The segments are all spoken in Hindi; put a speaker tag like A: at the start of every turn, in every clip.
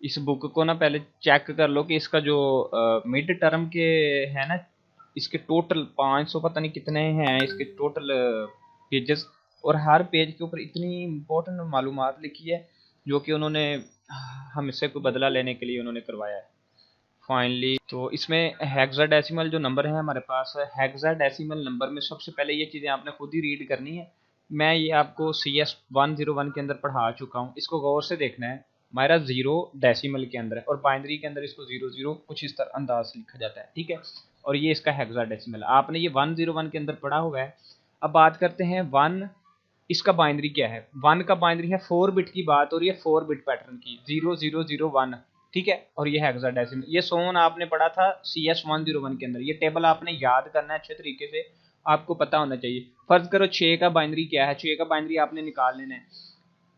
A: इस बुक को ना पहले चेक कर लो कि इसका जो मिड टर्म के है ना, इसके टोटल 500 पता नहीं कितने हैं इसके टोटल पेजेस, और हर पेज के ऊपर इतनी इंपॉर्टेंट मालूमात लिखी है जो कि उन्होंने हमसे कोई बदला लेने के लिए उन्होंने करवाया है फाइनली। तो इसमें हेक्साडेसिमल जो नंबर है हमारे पास, हेक्साडेसिमल नंबर में सबसे पहले ये चीज़ें आपने खुद ही रीड करनी है। मैं ये आपको CS101 के अंदर पढ़ा चुका हूँ, इसको गौर से देखना है। हमारा 0 डेसिमल के अंदर है और बाइनरी के अंदर इसको 00 कुछ इस तरह अंदाज से लिखा जाता है, ठीक है। और ये इसका हेक्साडेसिमल आपने ये 101 के अंदर पढ़ा हुआ है। अब बात करते हैं वन, इसका बाइनरी क्या है। वन का बाइनरी है 4 बिट की बात, और ये 4 बिट पैटर्न की 0001, ठीक है। और ये हेक्साडेसिमल, ये सोन आपने पढ़ा था CS101 के अंदर। ये टेबल आपने याद करना है अच्छे तरीके से, आपको पता होना चाहिए। फर्ज करो 6 का बाइनरी क्या है, 6 का बाइनरी आपने निकाल लेना है।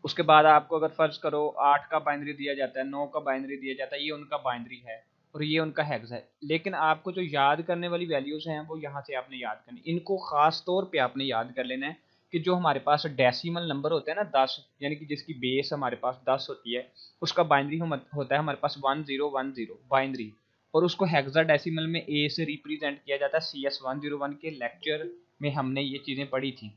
A: उसके बाद आपको अगर फर्ज करो 8 का बाइनरी दिया जाता है, 9 का बाइनरी दिया जाता है, ये उनका बाइनरी है और ये उनका हेक्स है। लेकिन आपको जो याद करने वाली वैल्यूज हैं वो यहाँ से आपने याद करनी, इनको खास तौर पे आपने याद कर लेना है कि जो हमारे पास डेसिमल नंबर होते हैं ना 10, यानी कि जिसकी बेस हमारे पास 10 होती है, उसका बाइनरी होता है हमारे पास 1010 बाइनरी, और उसको हेक्साडेसिमल में ए से रिप्रेजेंट किया जाता है। CS101 के लेक्चर में हमने ये चीज़ें पढ़ी थी,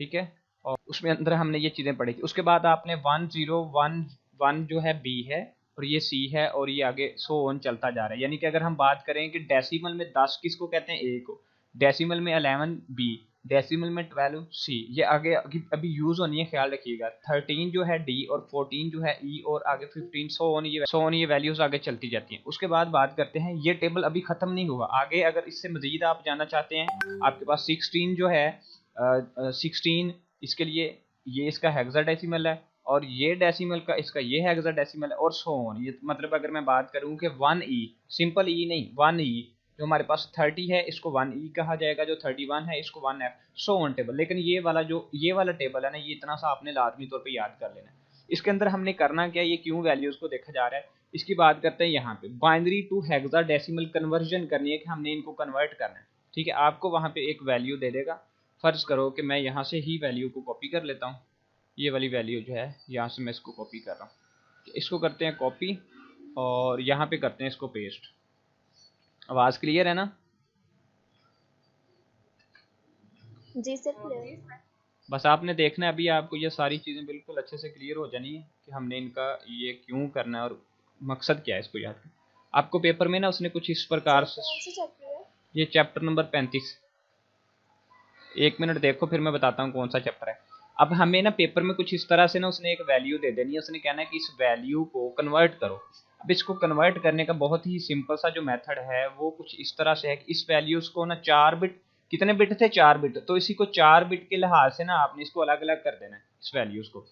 A: ठीक है। और उसमें अंदर हमने ये चीज़ें पढ़ी थी। उसके बाद आपने 1011 जो है बी है और ये सी है, और ये आगे सो ऑन चलता जा रहा है। यानी कि अगर हम बात करें कि डेसिमल में 10 किसको कहते हैं, ए को, डेसिमल में 11 बी, डेसिमल में 12 सी, ये आगे अभी यूज होनी है, ख्याल रखिएगा। 13 जो है डी और 14 जो है ई, और आगे 15 सो ऑन ये वैल्यूज आगे चलती जाती हैं। उसके बाद बात करते हैं, ये टेबल अभी खत्म नहीं हुआ, आगे अगर इससे मजीद आप जानना चाहते हैं, आपके पास 16 जो है 16, इसके लिए ये इसका हेक्साडेसिमल है, और ये डेसिमल का इसका ये हेक्साडेसिमल है, और सो ऑन। ये मतलब अगर मैं बात करूं कि 1E, सिंपल ई नहीं 1E, जो हमारे पास 30 है इसको 1E कहा जाएगा, जो 31 है इसको 1F, सो ऑन टेबल। लेकिन ये वाला टेबल है ना, ये इतना सा आपने लाजमी तौर पे याद कर लेना है। इसके अंदर हमने करना क्या, ये क्यों वैल्यूज को देखा जा रहा है, इसकी बात करते हैं। यहाँ पे बाइनरी टू हेक्साडेसिमल कन्वर्जन करनी है कि हमने इनको कन्वर्ट करना है, ठीक है। आपको वहाँ पे एक वैल्यू दे देगा। फर्ज करो कि मैं यहाँ से ही वैल्यू को कॉपी कर लेता हूँ, ये वाली वैल्यू जो है यहाँ से मैं इसको कॉपी कर रहा हूँ, इसको करते हैं कॉपी और यहाँ पे करते हैं इसको पेस्ट। आवाज़ क्लियर है ना?
B: जी सर, क्लियर।
A: बस आपने देखना है, अभी आपको ये सारी चीज़ें बिल्कुल अच्छे से क्लियर हो जानी है कि हमने इनका ये क्यों करना है और मकसद क्या है इसको याद करना। आपको पेपर में ना उसने कुछ इस प्रकार
B: सर
A: से,
B: कौन सा चैप्टर है?
A: ये चैप्टर नंबर 35, 1 मिनट देखो फिर मैं बताता हूँ कौन सा चैप्टर है। अब हमें ना पेपर में कुछ इस तरह से ना उसने एक वैल्यू दे देनी है, उसने कहना है कि इस वैल्यू को कन्वर्ट करो। अब इसको कन्वर्ट करने का बहुत ही सिंपल सा जो मेथड है वो कुछ इस तरह से है कि इस वैल्यूज को ना 4 बिट, कितने बिट थे 4 बिट, तो इसी को 4 बिट के लिहाज से ना आपने इसको अलग अलग कर देना है इस वैल्यूज को।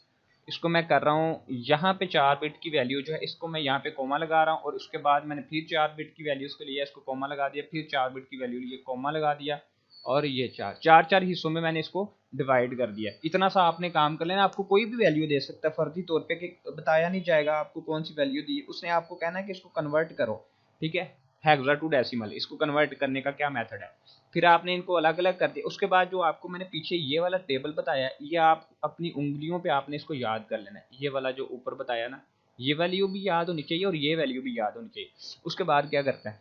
A: इसको मैं कर रहा हूँ यहाँ पे 4 बिट की वैल्यू जो है इसको मैं यहाँ पे कोमा लगा रहा हूँ, और उसके बाद मैंने फिर 4 बिट की वैल्यूज को लिया, इसको कोमा लगा दिया, फिर 4 बिट की वैल्यू लिए कोमा लगा दिया, और ये चार हिस्सों में मैंने इसको डिवाइड कर दिया। इतना सा आपने काम कर लेना, आपको कोई भी वैल्यू दे सकता है फर्जी तौर पे, कि बताया नहीं जाएगा आपको कौन सी वैल्यू दी, उसने आपको कहना है कि इसको कन्वर्ट करो, ठीक है। हेक्सा टू डेसिमल, इसको कन्वर्ट करने का क्या मेथड है। फिर आपने इनको अलग अलग कर दिया। उसके बाद जो आपको मैंने पीछे ये वाला टेबल बताया, ये आप अपनी उंगलियों पे आपने इसको याद कर लेना है। ये वाला जो ऊपर बताया ना, ये वैल्यू भी याद होनी चाहिए और ये वैल्यू भी याद होनी चाहिए। उसके बाद क्या करते हैं,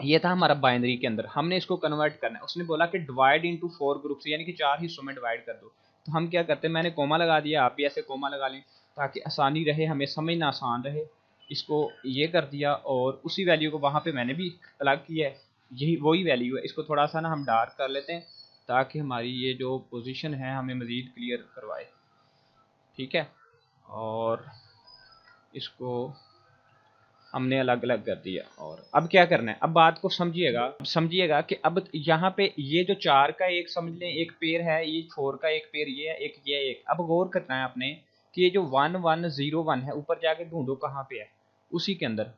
A: ये था हमारा बाइनरी के अंदर, हमने इसको कन्वर्ट करना है। उसने बोला कि डिवाइड इनटू 4 ग्रुप्स, यानी कि 4 हिस्सों में डिवाइड कर दो। तो हम क्या करते हैं, मैंने कोमा लगा दिया, आप भी ऐसे कोमा लगा लें ताकि आसानी रहे, हमें समझना आसान रहे। इसको ये कर दिया, और उसी वैल्यू को वहाँ पे मैंने भी अलग किया है, यही वही वैल्यू है। इसको थोड़ा सा ना हम डार्क कर लेते हैं ताकि हमारी ये जो पोजीशन है हमें मज़ीद क्लियर करवाए, ठीक है। और इसको हमने अलग अलग कर दिया। और अब क्या करना है, अब बात को समझिएगा, अब समझिएगा कि अब यहाँ पे ये जो 4 का एक समझ लें एक पेयर है, ये 4 का एक पेयर ये है, एक ये एक। अब गौर करना है आपने कि ये जो 1101 है ऊपर जाके ढूंढो कहाँ पे है, उसी के अंदर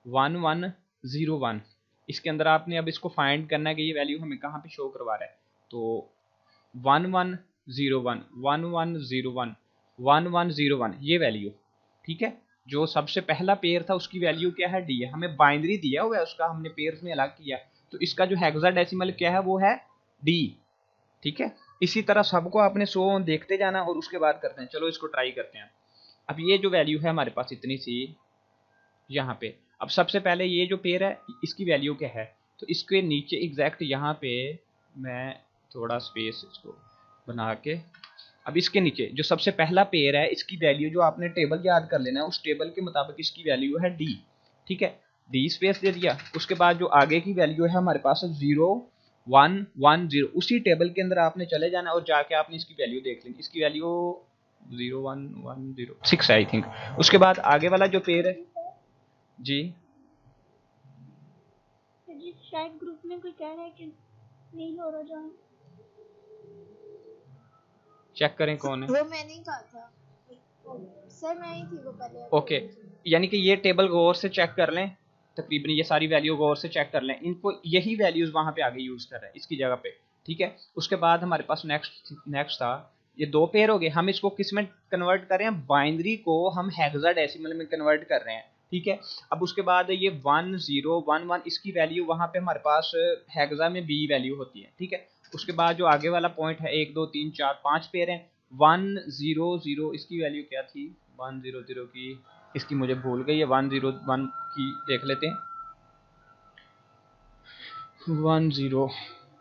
A: 1101, इसके अंदर आपने अब इसको फाइंड करना है कि ये वैल्यू हमें कहाँ पे शो करवा रहा है। तो 1101 1101 1101 ये वैल्यू, ठीक है। जो सबसे पहला पेयर था उसकी वैल्यू क्या है, डी है। हमें बाइनरी दिया हुआ है उसका, हमने पेयर्स में अलग किया, तो इसका जो हेक्साडेसिमल क्या है वो है डी, ठीक है। इसी तरह सबको आपने सो देखते जाना और उसके बाद करते हैं। चलो इसको ट्राई करते हैं। अब ये जो वैल्यू है हमारे पास इतनी सी, यहाँ पे। अब सबसे पहले ये जो पेयर है इसकी वैल्यू क्या है, तो इसके नीचे एग्जैक्ट यहाँ पे मैं थोड़ा स्पेस इसको बना के, अब इसके नीचे जो सबसे पहला पेयर है इसकी वैल्यू जो आपने टेबल याद कर लेना है, उस टेबल के मुताबिक इसकी वैल्यू है डी। ठीक है, डी स्पेस दे दिया। उसके बाद जो आगे की वैल्यू है हमारे पास 0 1 1 0, उसी टेबल के अंदर आपने चले जाना और जाके आपने इसकी वैल्यू देख लेनी। इसकी वैल्यू 0 1 1 0 6 है आई थिंक। उसके बाद आगे वाला जो पेयर है जी
B: जी शायद ग्रुप में कोई कह रहा है कि नहीं हो रहा जॉइन।
A: चेक करें कौन है।
B: वो मैं नहीं कहा था सर, मैं ही थी वो पहले।
A: ओके, यानी कि ये टेबल गौर से चेक कर लें, तकरीबन ये सारी वैल्यू गौर से चेक कर लें, इनको यही वैल्यूज वहां पे आगे यूज कर रहे हैं इसकी जगह पे। ठीक है, उसके बाद हमारे पास नेक्स्ट था, ये दो पेयर हो गए। हम इसको किस में कन्वर्ट कर रहे हैं, बाइनरी को हम हेक्साडेसिमल में कन्वर्ट कर रहे हैं। ठीक है, अब उसके बाद ये 1 0 1 1 इसकी वैल्यू वहां पे हमारे पास हेक्सा में बी वैल्यू होती है। ठीक है, उसके बाद जो आगे वाला पॉइंट है 1 2 3 4 5 पेयर हैं। 1 0 0 इसकी वैल्यू क्या थी, 1 0 0 की इसकी मुझे भूल गई है, 1 0 1 की देख लेते हैं। 1 0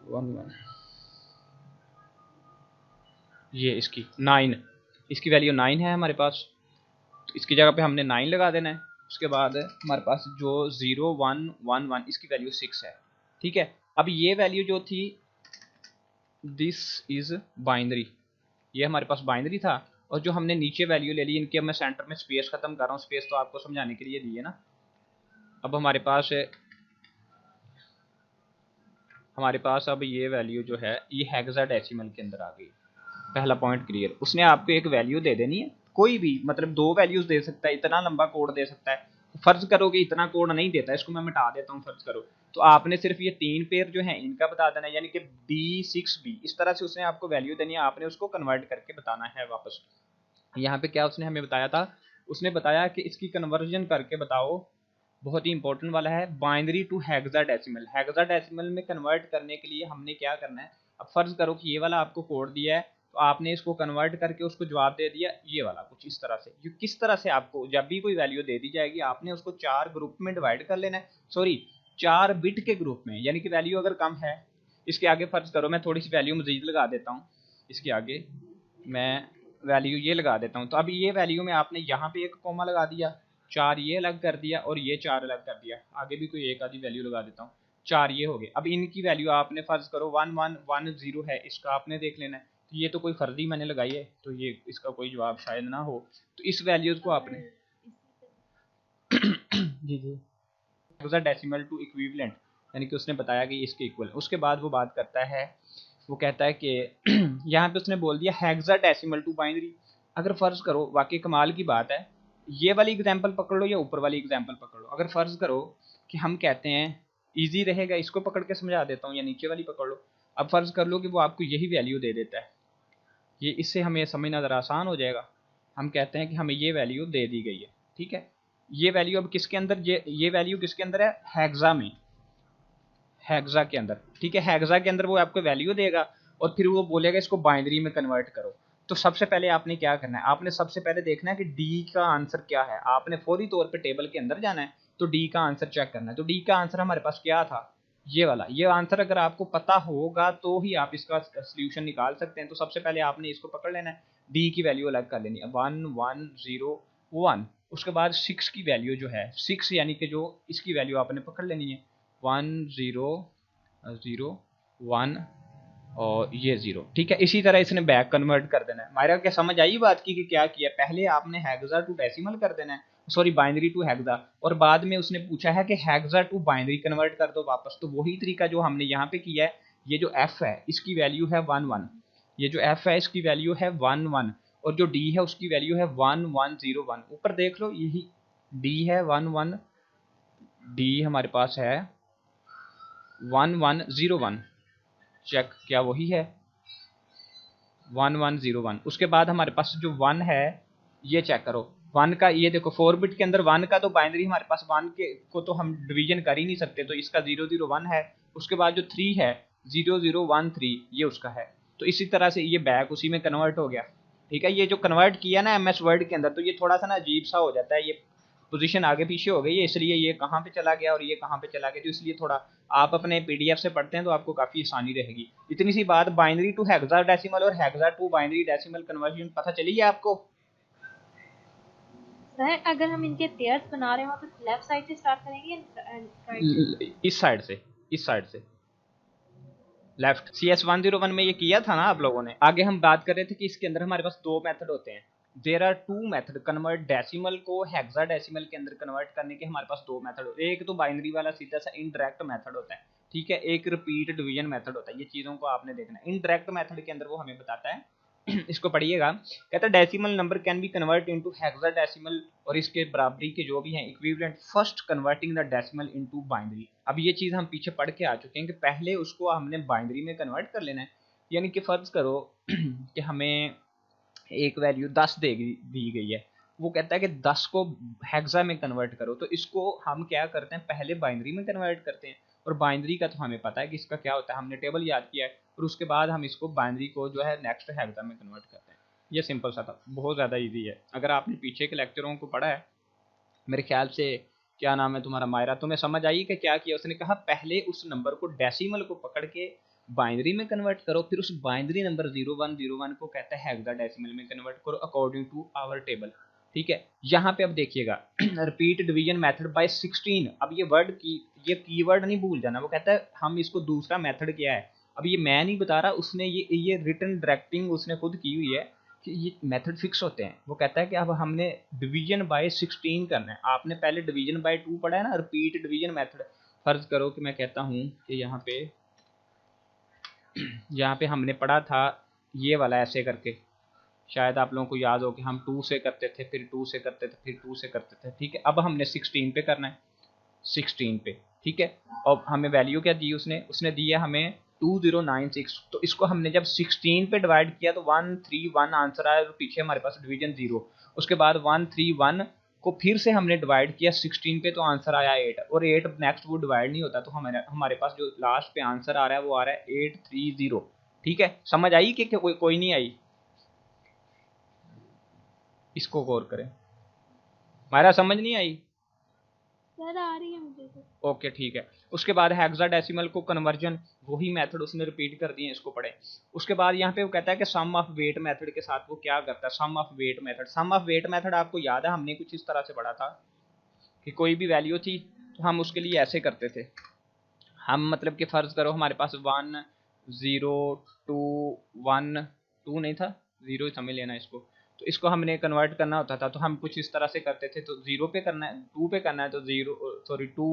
A: 1 1 ये इसकी 9, इसकी वैल्यू 9 है हमारे पास, तो इसकी जगह पे हमने 9 लगा देना है। उसके बाद हमारे पास जो 0 1 1 1 इसकी वैल्यू 6 है। ठीक है, अब ये वैल्यू जो थी दिस इज बाइनरी, ये हमारे पास बाइनरी था। और जो हमने नीचे वैल्यू ले ली, इनके अब मैं सेंटर में स्पेस खत्म कर रहा हूँ, स्पेस तो आपको समझाने के लिए दी है ना। अब हमारे पास अब ये वैल्यू जो है ये हेक्साडेसिमल के अंदर आ गई। पहला पॉइंट क्लियर। उसने आपको एक वैल्यू दे देनी है, कोई भी, मतलब दो वैल्यूज दे सकता है, इतना लंबा कोड दे सकता है। फर्ज करो कि इतना कोड नहीं देता, इसको मैं मिटा देता हूँ फर्ज करो, तो आपने सिर्फ ये 3 पेयर जो है इनका बता देना है, यानी कि D6B इस तरह से उसने आपको वैल्यू देनी है, आपने उसको कन्वर्ट करके बताना है वापस। यहाँ पे क्या उसने हमें बताया था, उसने बताया कि इसकी कन्वर्जन करके बताओ, बहुत ही इंपॉर्टेंट वाला है, बाइनरी टू हेक्साडेसिमल। हेक्साडेसिमल में कन्वर्ट करने के लिए हमने क्या करना है, अब फर्ज करो कि ये वाला आपको कोड दिया है, तो आपने इसको कन्वर्ट करके उसको जवाब दे दिया ये वाला कुछ इस तरह से। ये किस तरह से, आपको जब भी कोई वैल्यू दे दी जाएगी आपने उसको 4 ग्रुप में डिवाइड कर लेना है, सॉरी 4 बिट के ग्रुप में, यानी कि वैल्यू अगर कम है, इसके आगे फर्ज करो मैं थोड़ी सी वैल्यू मजीद लगा देता हूँ, इसके आगे मैं वैल्यू ये लगा देता हूँ, तो अब ये वैल्यू में आपने यहाँ पे एक कोमा लगा दिया, 4 ये अलग कर दिया और ये 4 अलग कर दिया, आगे भी कोई एक आधी वैल्यू लगा देता हूँ, 4 ये हो गए। अब इनकी वैल्यू आपने फर्ज करो 1 1 1 0 है, इसका आपने देख लेना है, तो ये तो कोई फर्जी मैंने लगाई है, तो ये इसका कोई जवाब शायद ना हो, तो इस वैल्यूज को आपने जी जी हेक्साडेसिमल टू इक्विवेलेंट, यानी कि उसने बताया कि इसके इक्वल। उसके बाद वो बात करता है, वो कहता है कि यहाँ पे उसने बोल दिया हेक्साडेसिमल टू बाइनरी। अगर फर्ज करो, वाकई कमाल की बात है, ये वाली एग्जांपल पकड़ लो या ऊपर वाली एग्जांपल पकड़ लो, अगर फर्ज करो कि हम कहते हैं इजी रहेगा, इसको पकड़ के समझा देता हूँ, या नीचे वाली पकड़ लो। अब फर्ज कर लो कि वो आपको यही वैल्यू दे देता है, ये इससे हमें समझना ज़रा आसान हो जाएगा। हम कहते हैं कि हमें ये वैल्यू दे दी गई है, ठीक है, ये वैल्यू अब किसके अंदर, ये वैल्यू किसके अंदर है, हेक्सा में, हेक्सा के अंदर। ठीक है, हेक्सा के अंदर वो आपको वैल्यू देगा और फिर वो बोलेगा इसको बाइनरी में कन्वर्ट करो। तो सबसे पहले आपने क्या करना है, आपने सबसे पहले देखना है कि डी का आंसर क्या है, आपने फौरी तौर पे टेबल के अंदर जाना है, तो डी का आंसर चेक करना है। तो डी का आंसर हमारे पास क्या था, ये वाला, ये आंसर अगर आपको पता होगा तो ही आप इसका सोल्यूशन निकाल सकते हैं। तो सबसे पहले आपने इसको पकड़ लेना है, डी की वैल्यू अलग कर लेनी है, 1 1 0 1। उसके बाद 6 की वैल्यू जो है 6, यानी कि जो इसकी वैल्यू आपने पकड़ लेनी है 1 0 0 1 और ये 0। ठीक है, इसी तरह इसने बैक कन्वर्ट कर देना है। मायरा क्या समझ आई बात की कि क्या किया, पहले आपने हेक्सा टू डेसिमल कर देना है, सॉरी बाइनरी टू हेक्सा, और बाद में उसने पूछा है कि हेक्सा टू बाइनरी कन्वर्ट कर दो वापस। तो वही तरीका जो हमने यहाँ पे किया है, ये जो f है इसकी वैल्यू है 1 1, ये जो f है इसकी वैल्यू है 1 1, और जो d है उसकी वैल्यू है 1 1 0 1। ऊपर देख लो यही d है 1 1, d हमारे पास है 1 1 0 1, चेक क्या वही है 1 1 0 1। उसके बाद हमारे पास जो 1 है ये चेक करो, 1 का ये देखो 4 बिट के अंदर 1 का तो बाइनरी हमारे पास 1 के को तो हम डिवीजन कर ही नहीं सकते, तो इसका 0 0 1 है। उसके बाद जो 3 है 0 0 1 3 ये उसका है, तो इसी तरह से ये बैक उसी में कन्वर्ट हो गया। ठीक है, ये जो कन्वर्ट किया ना MS वर्ड के अंदर, तो ये थोड़ा सा ना अजीब सा हो जाता है, ये पोजीशन आगे पीछे हो गई है, इसलिए ये कहाँ पे चला गया और ये कहाँ पे चला गया, तो इसलिए थोड़ा आप अपने पीडीएफ से पढ़ते हैं तो आपको काफ़ी आसानी रहेगी। इतनी सी बात, बाइनरी टू हेक्साडेसिमल और hexa to binary decimal conversion पता चली है आपको?
B: सर अगर हम इनके पेयर्स बना रहे हो तो लेफ्ट साइड से स्टार्ट करेंगे या राइट?
A: इस साइड से, इस साइड से लेफ्ट। CS101 में ये किया था ना आप लोगों ने। आगे हम बात कर रहे थे कि इसके अंदर हमारे पास दो मेथड होते हैं। There are two method convert decimal को हेक्साडेसिमल के अंदर कन्वर्ट करने के हमारे पास दो मेथड होते हैं। एक तो बाइनरी वाला सीधा सा इनडायरेक्ट मेथड होता है, ठीक है, एक रिपीट डिवीजन मेथड होता है। ये चीज़ों को आपने देखना है। इनडायरेक्ट मेथड के अंदर वो हमें बताता है इसको पढ़िएगा, कहता है decimal number can be convert into hexadecimal और इसके बराबरी के जो भी हैं equivalent first converting the decimal into binary. अब ये चीज़ हम पीछे पढ़ के आ चुके हैं कि पहले उसको हमने बाइनरी में कन्वर्ट कर लेना है। यानी कि फर्ज करो कि हमें एक वैल्यू 10 दी गई है, वो कहता है कि 10 को हेक्सा में कन्वर्ट करो, तो इसको हम क्या करते हैं, पहले बाइनरी में कन्वर्ट करते हैं। और बाइनरी का तो हमें पता है कि इसका क्या होता है, हमने टेबल याद किया है, और उसके बाद हम इसको बाइनरी को जो है नेक्स्ट हेक्सा में कन्वर्ट करते हैं। ये सिंपल सा था, बहुत ज़्यादा ईजी है। अगर आपने पीछे के लेक्चरों को पढ़ा है, मेरे ख्याल से क्या नाम है तुम्हारा, मायरा, तुम्हें समझ आई कि क्या किया उसने? कहा पहले उस नंबर को डेसिमल को पकड़ के बाइनरी में कन्वर्ट करो, फिर उस बाइनरी नंबर 0101 को कहता है हेक्साडेसिमल में कन्वर्ट करो अकॉर्डिंग टू आवर टेबल। ठीक है, यहाँ पे अब देखिएगा रिपीट डिवीजन मेथड बाय 16। अब ये वर्ड की, ये कीवर्ड नहीं भूल जाना। वो कहता है हम इसको दूसरा मेथड क्या है, अब ये मैं नहीं बता रहा, उसने ये रिटन डायरेक्टिंग उसने खुद की हुई है कि ये मेथड फिक्स होते हैं। वो कहता है कि अब हमने डिवीजन बाय 16 करना है। आपने पहले डिवीजन बाय 2 पढ़ा है ना, रिपीट डिवीजन मेथड। फर्ज करो कि मैं कहता हूँ कि यहाँ पे हमने पढ़ा था ये वाला ऐसे करके, शायद आप लोगों को याद हो कि हम 2 से करते थे, फिर 2 से करते थे, फिर 2 से करते थे। ठीक है, अब हमने 16 पे करना है, 16 पे। ठीक है, और हमें वैल्यू क्या दी उसने? उसने दी है हमें 2096। तो इसको हमने जब 16 पे डिवाइड किया तो 131 आंसर आया, तो पीछे हमारे पास डिवीजन 0। उसके बाद 131 को फिर से हमने डिवाइड किया 16 पे, तो आंसर आया 8। और 8 नेक्स्ट वो डिवाइड नहीं होता, तो हमारे पास जो लास्ट पे आंसर आ रहा है वो आ रहा है 830। ठीक है, समझ आई कि कोई नहीं आई? इसको गौर करें, हमारा समझ नहीं आई?
B: सर आ रही है मुझे तो।
A: ओके ठीक है। उसके बाद हेक्साडेसिमल को कन्वर्जन, वही मेथड उसने रिपीट कर दिए, इसको पढ़े। उसके बाद यहाँ पे वो कहता है कि सम ऑफ वेट मेथड के साथ वो क्या करता है, sum of weight method. Sum of weight method आपको याद है, हमने कुछ इस तरह से पढ़ा था कि कोई भी वैल्यू थी तो हम उसके लिए ऐसे करते थे। हम मतलब कि फ़र्ज़ करो हमारे पास 1 0 2 1 2 नहीं था, 0 ही समझ लेना इसको। तो इसको हमने कन्वर्ट करना होता था, तो हम कुछ इस तरह से करते थे। तो 0 पे करना है, 2 पे करना है, तो 0 sorry 2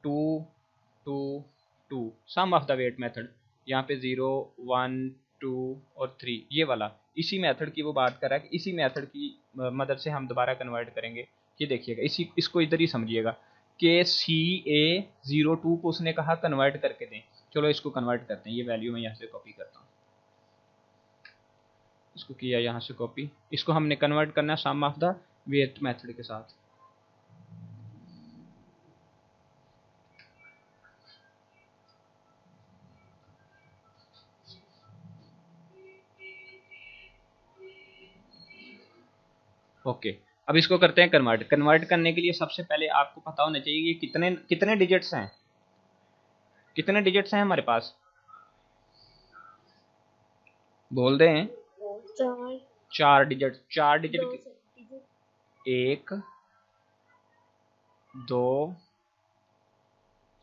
A: 2 2 2 sum of the weight method. यहाँ पे 0 1 2 और 3 ये वाला, इसी मेथड की वो बात कर रहा है कि इसी मेथड की मदद से हम दोबारा कन्वर्ट करेंगे। ये देखिएगा, इसी इसको इधर ही समझिएगा कि CA02 को उसने कहा कन्वर्ट करके दें। चलो इसको कन्वर्ट करते हैं, ये वैल्यू मैं यहाँ से कॉपी करता हूँ। इसको किया यहाँ से कॉपी, इसको हमने कन्वर्ट करना है sum of the weight method के साथ। ओके, अब इसको करते हैं कन्वर्ट। कन्वर्ट करने के लिए सबसे पहले आपको पता होना चाहिए कि कितने कितने डिजिट्स हैं, कितने डिजिट्स हैं हमारे पास, बोल रहे हैं? 4 डिजिट। 4 डिजिट, 1 2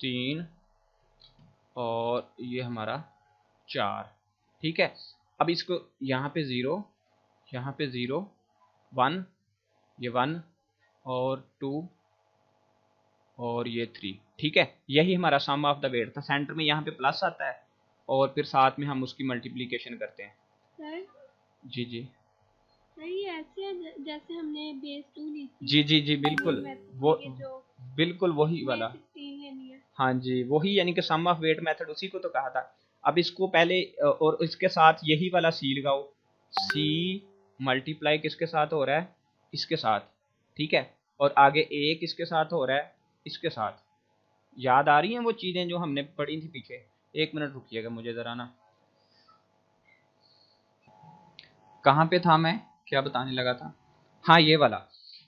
A: 3 और ये हमारा 4। ठीक है, अब इसको यहाँ पे 0, यहाँ पे 0 1, ये 1 और 2 और ये 3। ठीक है, यही हमारा सम ऑफ द वेट था। सेंटर में यहाँ पे प्लस आता है और फिर साथ में हम उसकी मल्टीप्लिकेशन करते हैं।
B: सर
A: जी जी
B: सर ये ऐसे है जैसे हमने बेस 2 ली थी।
A: जी जी जी बिल्कुल, वो बिल्कुल वही वाला।
B: 16 लेनी है।
A: हाँ जी, वही, यानी कि सम ऑफ वेट मेथड, उसी को तो कहा था। अब इसको पहले और इसके साथ यही वाला सी लगाओ। सी मल्टीप्लाई किसके साथ हो रहा है? इसके साथ। ठीक है, और आगे ए किसके साथ हो रहा है? इसके साथ। याद आ रही हैं वो चीज़ें जो हमने पढ़ी थी पीछे? एक मिनट रुकिएगा मुझे ज़रा ना, कहाँ पे था मैं, क्या बताने लगा था? हाँ ये वाला,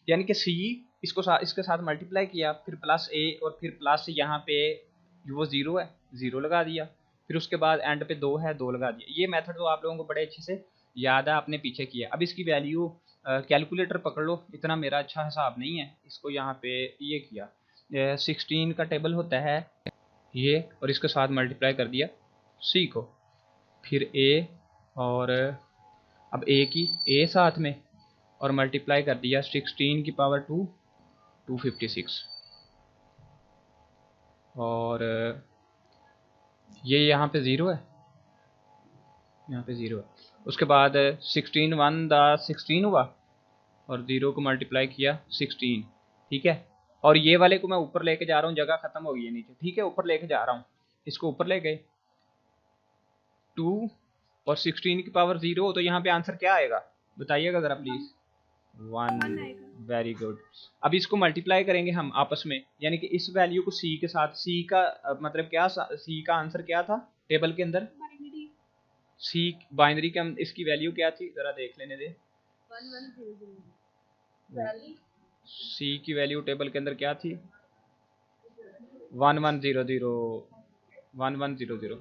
A: यानी कि सी इसके साथ मल्टीप्लाई किया, फिर प्लस ए और फिर प्लस यहाँ पे वो 0 है, 0 लगा दिया, फिर उसके बाद एंड पे 2 है, 2 लगा दिया। ये मेथड तो आप लोगों को बड़े अच्छे से याद है, आपने पीछे किया। अब इसकी वैल्यू कैलकुलेटर पकड़ लो, इतना मेरा अच्छा हिसाब नहीं है, इसको यहाँ पे ये किया 16 का टेबल होता है ये, और इसके साथ मल्टीप्लाई कर दिया सी को, फिर ए, और अब ए की ए साथ में, और मल्टीप्लाई कर दिया 16 की पावर 2 256, और ये यहाँ पे 0 है, यहाँ पे 0 है। उसके बाद 16 1 दा 16 हुआ, और 0 को मल्टीप्लाई किया 16, ठीक है। और ये वाले को मैं ऊपर लेके जा रहा हूँ, जगह खत्म हो गई है नीचे, ठीक है, ऊपर लेके जा रहा हूँ, इसको ऊपर ले गए 2 और 16 की पावर 0, तो यहाँ पे आंसर क्या आएगा बताइएगा ज़रा प्लीज़। 1। Very good. अब इसको मल्टीप्लाई करेंगे हम आपस में, यानी कि इस वैल्यू को सी के साथ, सी का मतलब क्या, सी का आंसर क्या था टेबल के अंदर, सी बाइनरी के इसकी वैल्यू क्या थी ज़रा देख लेने दे।
B: 1100
A: सी की वैल्यू टेबल के अंदर क्या थी, 1100 1100।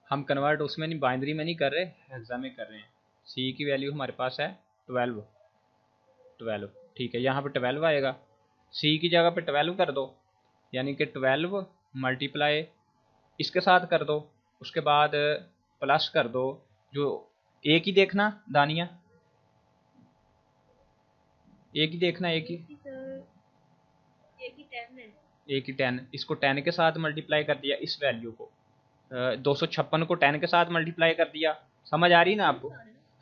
A: हम कन्वर्ट उसमें नहीं, बाइनरी में नहीं कर रहे, हेक्सा में कर रहे हैं। सी की वैल्यू हमारे पास है 12, ठीक है, यहाँ पे 12 आएगा, सी की जगह पे 12 कर दो, यानी कि 12 मल्टीप्लाई इसके साथ कर दो, उसके बाद प्लस कर दो, जो एक ही देखना दानिया, एक ही देखना, एक ही 10, इसको 10 के साथ मल्टीप्लाई कर दिया, इस वैल्यू को 256 को 10 के साथ मल्टीप्लाई कर दिया, समझ आ रही ना आपको।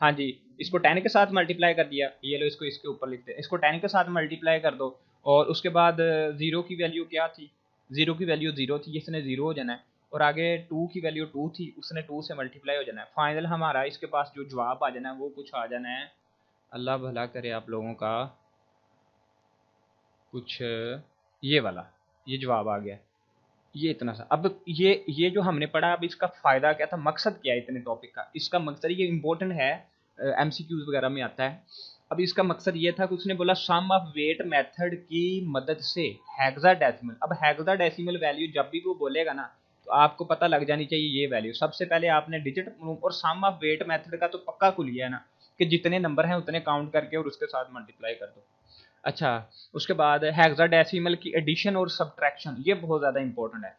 A: हाँ जी, इसको 10 के साथ मल्टीप्लाई कर दिया, ये लो इसको इसके ऊपर लिखते हैं, इसको 10 के साथ मल्टीप्लाई कर दो, और उसके बाद 0 की वैल्यू क्या थी, 0 की वैल्यू 0 थी, इसने 0 हो जाना है, और आगे 2 की वैल्यू 2 थी, उसने 2 से मल्टीप्लाई हो जाना है। फाइनल हमारा इसके पास जो जवाब आ जाना है वो कुछ आ जाना है, अल्लाह भला करे आप लोगों का, कुछ ये वाला, ये जवाब आ गया, ये इतना सा। अब ये जो हमने पढ़ा, अब इसका फ़ायदा क्या था, मकसद क्या है इतने टॉपिक का, इसका मकसद ये इम्पोर्टेंट है, एमसीक्यूज वगैरह में आता है। अब इसका मकसद ये था कि उसने बोला सम ऑफ वेट मेथड की मदद से हेक्साडेसिमल। अब हेक्साडेसिमल वैल्यू जब भी वो बोलेगा ना, तो आपको पता लग जानी चाहिए ये वैल्यू। सबसे पहले आपने डिजिट, और सम ऑफ वेट मेथड का तो पक्का कुल लिया है ना, कि जितने नंबर हैं उतने काउंट करके और उसके साथ मल्टीप्लाई कर दो। अच्छा, उसके बाद हेक्साडेसिमल की एडिशन और सब्ट्रैक्शन, ये बहुत ज़्यादा इंपॉर्टेंट है।